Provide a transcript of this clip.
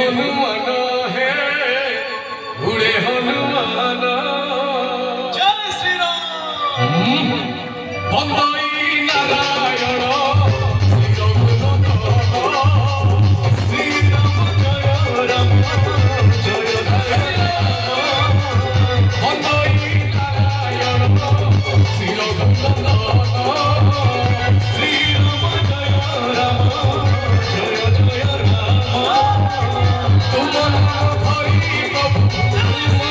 हनुमान है उड़े हनुमान जय श्री राम बंदई नारायण श्री राम जय राम जय जय राम बंदई नारायण श्री राम जय राम जय जय राम तुम हरि प्रभु